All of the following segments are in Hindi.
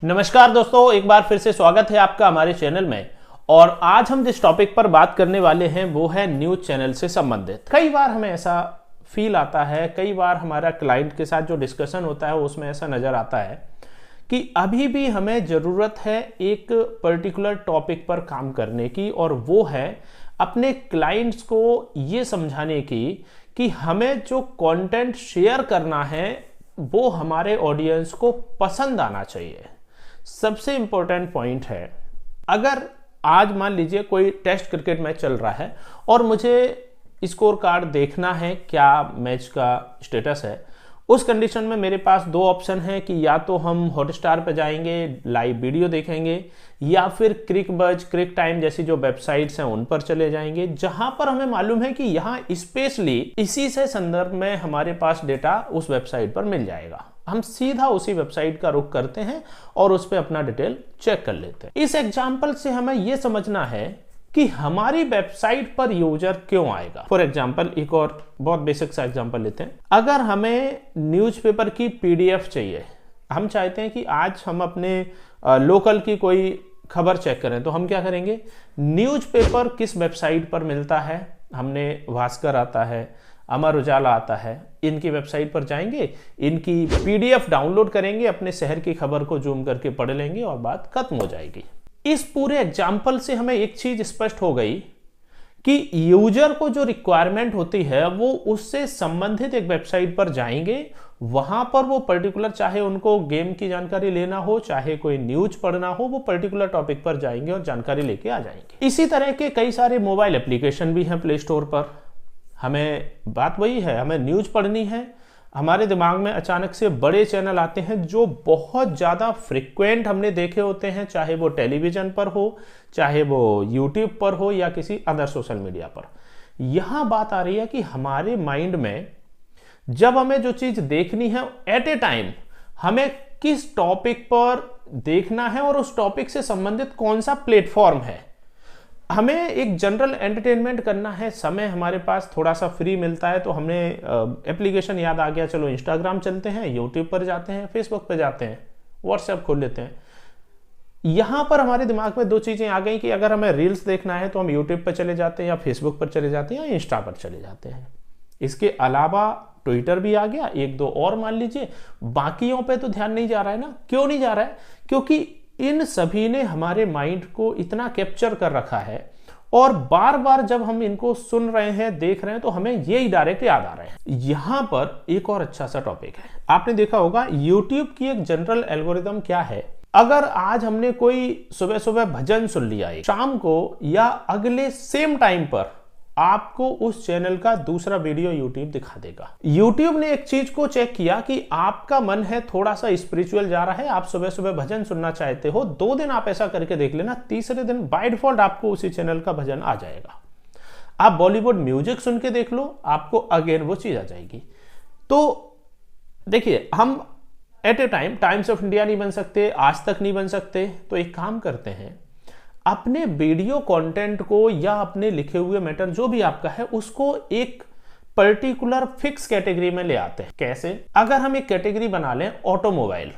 नमस्कार दोस्तों, एक बार फिर से स्वागत है आपका हमारे चैनल में। और आज हम जिस टॉपिक पर बात करने वाले हैं वो है न्यूज चैनल से संबंधित। कई बार हमें ऐसा फील आता है, कई बार हमारा क्लाइंट के साथ जो डिस्कशन होता है उसमें ऐसा नज़र आता है कि अभी भी हमें ज़रूरत है एक पर्टिकुलर टॉपिक पर काम करने की, और वो है अपने क्लाइंट्स को ये समझाने की कि हमें जो कंटेंट शेयर करना है वो हमारे ऑडियंस को पसंद आना चाहिए। सबसे इंपॉर्टेंट पॉइंट है, अगर आज मान लीजिए कोई टेस्ट क्रिकेट मैच चल रहा है और मुझे स्कोर कार्ड देखना है, क्या मैच का स्टेटस है, उस कंडीशन में मेरे पास दो ऑप्शन है कि या तो हम हॉटस्टार पर जाएंगे, लाइव वीडियो देखेंगे, या फिर क्रिकबज़, क्रिक टाइम जैसी जो वेबसाइट्स हैं उन पर चले जाएंगे, जहां पर हमें मालूम है कि यहां स्पेशली इसी से संदर्भ में हमारे पास डेटा उस वेबसाइट पर मिल जाएगा। हम सीधा उसी वेबसाइट का रुख करते हैं और उस पर अपना डिटेल चेक कर लेते हैं। इस एग्जाम्पल से हमें यह समझना है कि हमारी वेबसाइट पर यूजर क्यों आएगा। फॉर एग्जाम्पल एक और बहुत बेसिक सा एग्जाम्पल लेते हैं। अगर हमें न्यूज़पेपर की पीडीएफ चाहिए, हम चाहते हैं कि आज हम अपने लोकल की कोई खबर चेक करें, तो हम क्या करेंगे, न्यूज़पेपर किस वेबसाइट पर मिलता है, हमने भास्कर आता है, अमर उजाला आता है, इनकी वेबसाइट पर जाएंगे, इनकी पीडीएफ डाउनलोड करेंगे, अपने शहर की खबर को जूम करके पढ़ लेंगे और बात खत्म हो जाएगी। इस पूरे एग्जाम्पल से हमें एक चीज स्पष्ट हो गई कि यूजर को जो रिक्वायरमेंट होती है वो उससे संबंधित एक वेबसाइट पर जाएंगे, वहां पर वो पर्टिकुलर, चाहे उनको गेम की जानकारी लेना हो, चाहे कोई न्यूज पढ़ना हो, वो पर्टिकुलर टॉपिक पर जाएंगे और जानकारी लेके आ जाएंगे। इसी तरह के कई सारे मोबाइल एप्लीकेशन भी हैं प्ले स्टोर पर। हमें बात वही है, हमें न्यूज पढ़नी है, हमारे दिमाग में अचानक से बड़े चैनल आते हैं जो बहुत ज़्यादा फ्रिक्वेंट हमने देखे होते हैं, चाहे वो टेलीविज़न पर हो, चाहे वो यूट्यूब पर हो, या किसी अदर सोशल मीडिया पर। यहाँ बात आ रही है कि हमारे माइंड में जब हमें जो चीज़ देखनी है एट ए टाइम, हमें किस टॉपिक पर देखना है और उस टॉपिक से संबंधित कौन सा प्लेटफॉर्म है। हमें एक जनरल एंटरटेनमेंट करना है, समय हमारे पास थोड़ा सा फ्री मिलता है तो हमने एप्लीकेशन याद आ गया, चलो इंस्टाग्राम चलते हैं, यूट्यूब पर जाते हैं, फेसबुक पर जाते हैं, व्हाट्सएप खोल लेते हैं। यहाँ पर हमारे दिमाग में दो चीज़ें आ गई कि अगर हमें रील्स देखना है तो हम यूट्यूब पर चले जाते हैं, या फेसबुक पर चले जाते हैं, या इंस्टा पर चले जाते हैं। इसके अलावा ट्विटर भी आ गया, एक दो और मान लीजिए। बाकियों पे तो ध्यान नहीं जा रहा है ना। क्यों नहीं जा रहा है? क्योंकि इन सभी ने हमारे माइंड को इतना कैप्चर कर रखा है, और बार बार जब हम इनको सुन रहे हैं, देख रहे हैं, तो हमें यही डायरेक्ट याद आ रहे हैं। यहां पर एक और अच्छा सा टॉपिक है, आपने देखा होगा YouTube की एक जनरल एल्गोरिदम क्या है। अगर आज हमने कोई सुबह सुबह भजन सुन लिया है, शाम को या अगले सेम टाइम पर आपको उस चैनल का दूसरा वीडियो YouTube दिखा देगा। YouTube ने एक चीज को चेक किया कि आपका मन है थोड़ा सा स्पिरिचुअल जा रहा है, आप सुबह सुबह भजन सुनना चाहते हो, 2 दिन आप ऐसा करके देख लेना, तीसरे दिन बाय डिफॉल्ट आपको उसी चैनल का भजन आ जाएगा। आप बॉलीवुड म्यूजिक सुन के देख लो, आपको अगेन वो चीज आ जाएगी। तो देखिए, हम at a time Times of India नहीं बन सकते, आज तक नहीं बन सकते, तो एक काम करते हैं, अपने वीडियो कंटेंट को या अपने लिखे हुए मैटर जो भी आपका है उसको एक पर्टिकुलर फिक्स कैटेगरी में ले आते हैं। कैसे? अगर हम एक कैटेगरी बना लें ऑटोमोबाइल,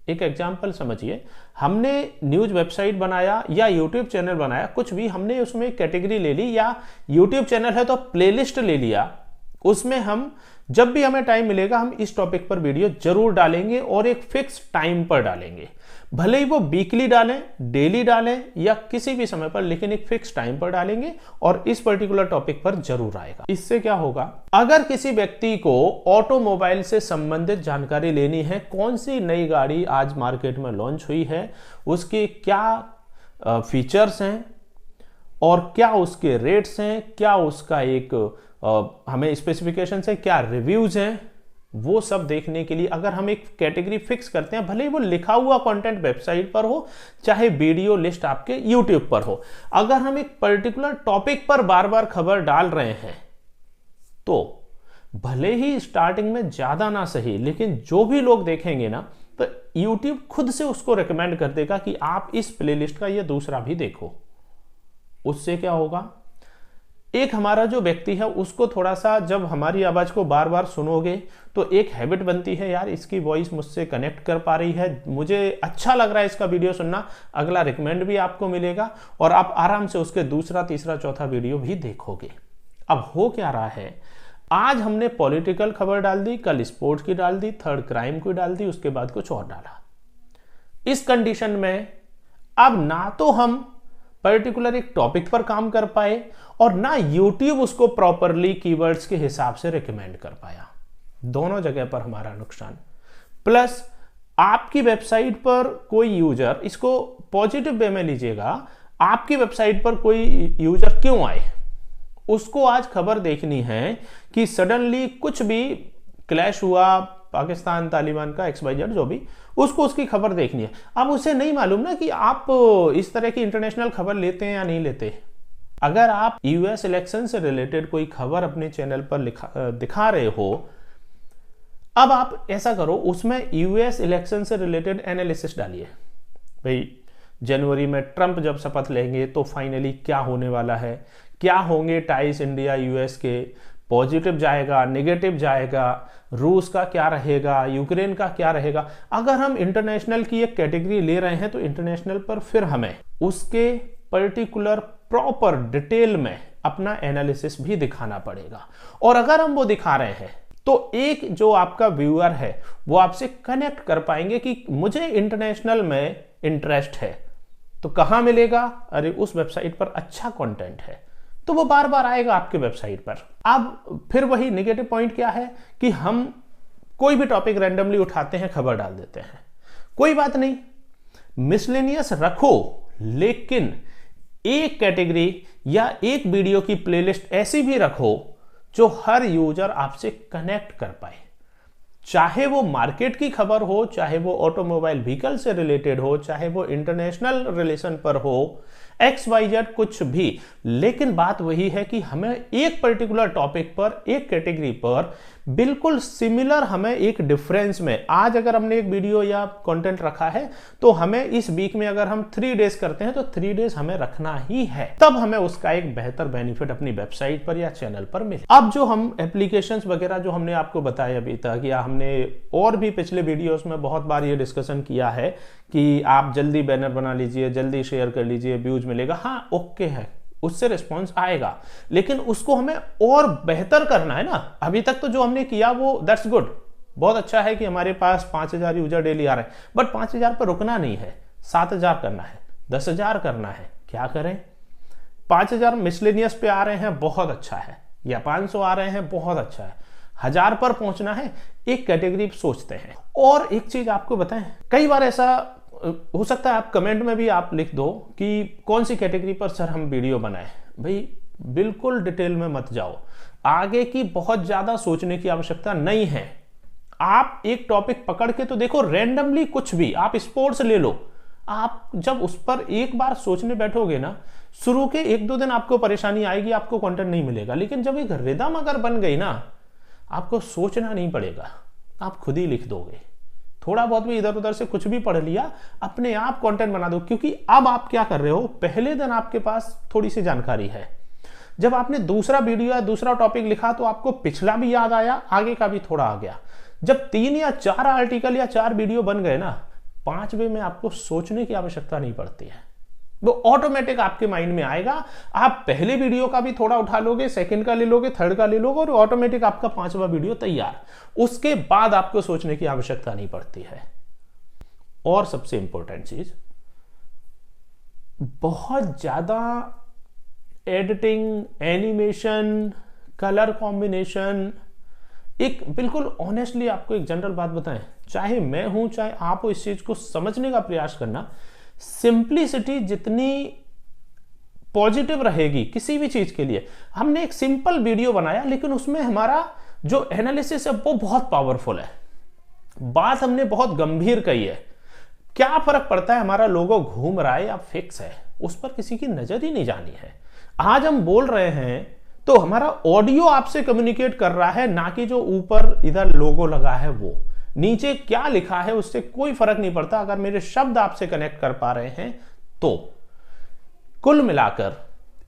एक एग्जांपल समझिए, हमने न्यूज वेबसाइट बनाया या यूट्यूब चैनल बनाया, कुछ भी, हमने उसमें एक कैटेगरी ले ली, या यूट्यूब चैनल है तो प्लेलिस्ट ले लिया, उसमें हम जब भी हमें टाइम मिलेगा हम इस टॉपिक पर वीडियो जरूर डालेंगे और एक फिक्स टाइम पर डालेंगे। भले ही वो वीकली डालें, डेली डालें, या किसी भी समय पर, लेकिन एक फिक्स टाइम पर डालेंगे और इस पर्टिकुलर टॉपिक पर जरूर आएगा। इससे क्या होगा, अगर किसी व्यक्ति को ऑटोमोबाइल से संबंधित जानकारी लेनी है, कौन सी नई गाड़ी आज मार्केट में लॉन्च हुई है, उसके क्या फीचर्स हैं और क्या उसके रेट्स हैं, क्या उसका एक हमें स्पेसिफिकेशन से क्या रिव्यूज हैं, वो सब देखने के लिए अगर हम एक कैटेगरी फिक्स करते हैं, भले ही वो लिखा हुआ कंटेंट वेबसाइट पर हो, चाहे वीडियो लिस्ट आपके यूट्यूब पर हो, अगर हम एक पर्टिकुलर टॉपिक पर बार बार खबर डाल रहे हैं, तो भले ही स्टार्टिंग में ज्यादा ना सही, लेकिन जो भी लोग देखेंगे ना, तो यूट्यूब खुद से उसको रिकमेंड कर देगा कि आप इस प्लेलिस्ट का ये दूसरा भी देखो। उससे क्या होगा, एक हमारा जो व्यक्ति है उसको थोड़ा सा, जब हमारी आवाज को बार बार सुनोगे तो एक हैबिट बनती है, यार इसकी वॉइस मुझसे कनेक्ट कर पा रही है, मुझे अच्छा लग रहा है इसका वीडियो सुनना, अगला रिकमेंड भी आपको मिलेगा और आप आराम से उसके दूसरा तीसरा चौथा वीडियो भी देखोगे। अब हो क्या रहा है, आज हमने पॉलिटिकल खबर डाल दी, कल स्पोर्ट्स की डाल दी, थर्ड क्राइम की डाल दी, उसके बाद कुछ और डाला। इस कंडीशन में अब ना तो हम पर्टिकुलर एक टॉपिक पर काम कर पाए और ना YouTube उसको प्रॉपरली कीवर्ड्स के हिसाब से रिकमेंड कर पाया। दोनों जगह पर हमारा नुकसान। प्लस आपकी वेबसाइट पर कोई यूजर, इसको पॉजिटिव वे में लीजिएगा, आपकी वेबसाइट पर कोई यूजर क्यों आए, उसको आज खबर देखनी है कि सडनली कुछ भी क्लैश हुआ, पाकिस्तान तालिबान का XYZ जो भी, उसको उसकी खबर देखनी है। अब उसे नहीं मालूम ना कि आप इस तरह की इंटरनेशनल खबर लेते हैं या नहीं लेते। अगर आप US इलेक्शन से रिलेटेड कोई खबर अपने चैनल पर दिखा रहे हो, अब आप ऐसा करो, उसमें US इलेक्शन से रिलेटेड एनालिसिस डालिए। भाई जनवरी में ट्रंप जब शपथ लेंगे तो फाइनली क्या होने वाला है, क्या होंगे टाइज इंडिया US के, पॉजिटिव जाएगा, नेगेटिव जाएगा, रूस का क्या रहेगा, यूक्रेन का क्या रहेगा। अगर हम इंटरनेशनल की एक कैटेगरी ले रहे हैं तो इंटरनेशनल पर फिर हमें उसके पर्टिकुलर प्रॉपर डिटेल में अपना एनालिसिस भी दिखाना पड़ेगा। और अगर हम वो दिखा रहे हैं तो एक जो आपका व्यूअर है वो आपसे कनेक्ट कर पाएंगे कि मुझे इंटरनेशनल में इंटरेस्ट है, तो कहां मिलेगा, अरे उस वेबसाइट पर अच्छा कंटेंट है, तो वो बार बार आएगा आपके वेबसाइट पर। अब फिर वही नेगेटिव पॉइंट क्या है कि हम कोई भी टॉपिक रैंडमली उठाते हैं, खबर डाल देते हैं। कोई बात नहीं, मिसलेनियस रखो, लेकिन एक कैटेगरी या एक वीडियो की प्लेलिस्ट ऐसी भी रखो जो हर यूजर आपसे कनेक्ट कर पाए। चाहे वो मार्केट की खबर हो, चाहे वो ऑटोमोबाइल व्हीकल से रिलेटेड हो, चाहे वो इंटरनेशनल रिलेशन पर हो, XYZ कुछ भी, लेकिन बात वही है कि हमें एक पर्टिकुलर टॉपिक पर, एक कैटेगरी पर बिल्कुल सिमिलर, हमें एक डिफरेंस में, आज अगर हमने एक वीडियो या कंटेंट रखा है तो हमें इस वीक में अगर हम 3 डेज करते हैं तो 3 डेज हमें रखना ही है, तब हमें उसका एक बेहतर बेनिफिट अपनी वेबसाइट पर या चैनल पर मिले। अब जो हम एप्लीकेशंस वगैरह जो हमने आपको बताया अभी तक, या हमने और भी पिछले वीडियोस में बहुत बार ये डिस्कशन किया है कि आप जल्दी बैनर बना लीजिए, जल्दी शेयर कर लीजिए, व्यूज मिलेगा, हाँ ओके है, उससे रिस्पॉन्स आएगा, लेकिन उसको हमें और बेहतर करना है ना। अभी तक तो जो हमने किया वो दैट्स गुड, बहुत अच्छा है कि हमारे पास 5000 यूजर डेली आ रहे हैं, बट 5000 पर रुकना नहीं है, 7000 करना है, 10,000 करना है। क्या करें, 5000 मिसलेनियस पे आ रहे हैं, बहुत अच्छा है, या 500 आ रहे हैं, बहुत अच्छा है, 1000 पर पहुंचना है, एक कैटेगरी सोचते हैं। और एक चीज आपको बताएं, कई बार ऐसा हो सकता है आप कमेंट में भी आप लिख दो कि कौन सी कैटेगरी पर सर हम वीडियो बनाएं। भाई बिल्कुल डिटेल में मत जाओ, आगे की बहुत ज्यादा सोचने की आवश्यकता नहीं है। आप एक टॉपिक पकड़ के तो देखो, रैंडमली कुछ भी, आप स्पोर्ट्स ले लो, आप जब उस पर एक बार सोचने बैठोगे ना, शुरू के 1-2 दिन आपको परेशानी आएगी, आपको कंटेंट नहीं मिलेगा, लेकिन जब एक रिदम अगर बन गई ना, आपको सोचना नहीं पड़ेगा, आप खुद ही लिख दोगे। थोड़ा बहुत भी इधर उधर से कुछ भी पढ़ लिया, अपने आप कंटेंट बना दो, क्योंकि अब आप क्या कर रहे हो, पहले दिन आपके पास थोड़ी सी जानकारी है, जब आपने दूसरा वीडियो या दूसरा टॉपिक लिखा तो आपको पिछला भी याद आया, आगे का भी थोड़ा आ गया। जब 3 या 4 आर्टिकल या 4 वीडियो बन गए ना, 5वें में आपको सोचने की आवश्यकता नहीं पड़ती है, वो ऑटोमेटिक आपके माइंड में आएगा। आप पहले वीडियो का भी थोड़ा उठा लोगे, सेकंड का ले लोगे, थर्ड का ले लोगे, और ऑटोमेटिक आपका 5वां वीडियो तैयार। उसके बाद आपको सोचने की आवश्यकता नहीं पड़ती है। और सबसे इंपॉर्टेंट चीज, बहुत ज्यादा एडिटिंग, एनिमेशन, कलर कॉम्बिनेशन, एक बिल्कुल ऑनेस्टली आपको एक जनरल बात बताएं, चाहे मैं हूं चाहे आप हो, इस चीज को समझने का प्रयास करना, सिंप्लिसिटी जितनी पॉजिटिव रहेगी किसी भी चीज के लिए। हमने एक सिंपल वीडियो बनाया, लेकिन उसमें हमारा जो एनालिसिस है वो बहुत पावरफुल है, बात हमने बहुत गंभीर कही है। क्या फर्क पड़ता है हमारा लोगो घूम रहा है या फिक्स है, उस पर किसी की नजर ही नहीं जानी है। आज हम बोल रहे हैं तो हमारा ऑडियो आपसे कम्युनिकेट कर रहा है, ना कि जो ऊपर इधर लोगो लगा है वो। नीचे क्या लिखा है उससे कोई फर्क नहीं पड़ता, अगर मेरे शब्द आपसे कनेक्ट कर पा रहे हैं तो। कुल मिलाकर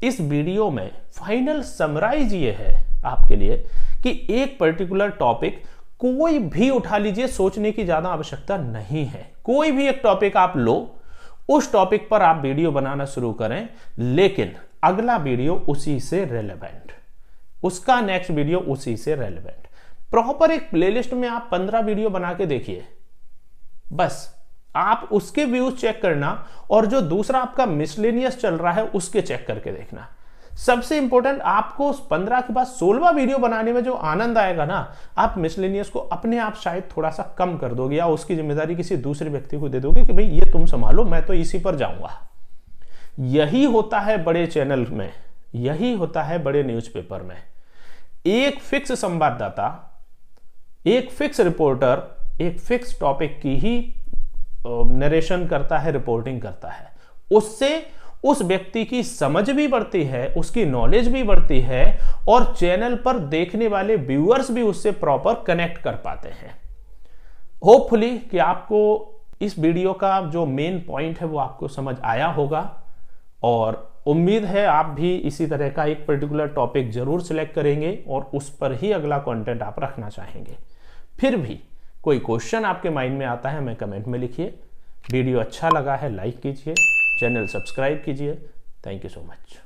इस वीडियो में फाइनल समराइज ये है आपके लिए कि एक पर्टिकुलर टॉपिक कोई भी उठा लीजिए, सोचने की ज्यादा आवश्यकता नहीं है। कोई भी एक टॉपिक आप लो, उस टॉपिक पर आप वीडियो बनाना शुरू करें, लेकिन अगला वीडियो उसी से रेलेवेंट, उसका नेक्स्ट वीडियो उसी से रेलेवेंट। प्रॉपर एक प्लेलिस्ट में आप 15 वीडियो बना के देखिए, बस आप उसके व्यूज चेक करना और जो दूसरा आपका मिसलेनियस चल रहा है उसके चेक करके देखना। सबसे इंपॉर्टेंट, आपको 15 के बाद 16वां वीडियो बनाने में जो आनंद आएगा ना, आप मिसलेनियस को अपने आप शायद थोड़ा सा कम कर दोगे या उसकी जिम्मेदारी किसी दूसरे व्यक्ति को दे दोगे कि भाई ये तुम संभालो, मैं तो इसी पर जाऊंगा। यही होता है बड़े चैनल में, यही होता है बड़े न्यूज़पेपर में। एक फिक्स संवाददाता, एक फिक्स रिपोर्टर एक फिक्स टॉपिक की ही नरेशन करता है, रिपोर्टिंग करता है। उससे उस व्यक्ति की समझ भी बढ़ती है, उसकी नॉलेज भी बढ़ती है और चैनल पर देखने वाले व्यूअर्स भी उससे प्रॉपर कनेक्ट कर पाते हैं। होपफुली कि आपको इस वीडियो का जो मेन पॉइंट है वो आपको समझ आया होगा और उम्मीद है आप भी इसी तरह का एक पर्टिकुलर टॉपिक जरूर सिलेक्ट करेंगे और उस पर ही अगला कंटेंट आप रखना चाहेंगे। फिर भी कोई क्वेश्चन आपके माइंड में आता है, हमें कमेंट में लिखिए। वीडियो अच्छा लगा है लाइक कीजिए, चैनल सब्सक्राइब कीजिए। Thank you so much.